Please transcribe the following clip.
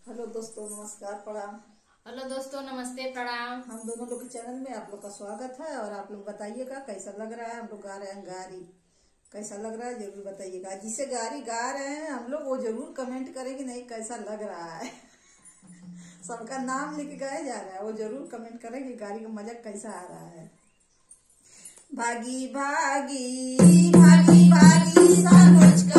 Hello दोस्तों, नमस्कार, प्रणाम। हेलो दोस्तों, नमस्ते, प्रणाम। हम दोनों लोग के चैनल में आप लोग का स्वागत है। और आप लोग बताइएगा कैसा लग रहा है। हम लोग गा रहे हैं गारी, कैसा लग रहा है जरूर बताइएगा। जिसे गारी गा रहे हैं हम लोग वो जरूर कमेंट करेंगे नहीं कैसा लग रहा है। सबका नाम लेके गाया जा रहा है, वो जरूर कमेंट करेंगे गारी का मजा कैसा आ रहा है। भागी भागी भागी भागी सा मुझका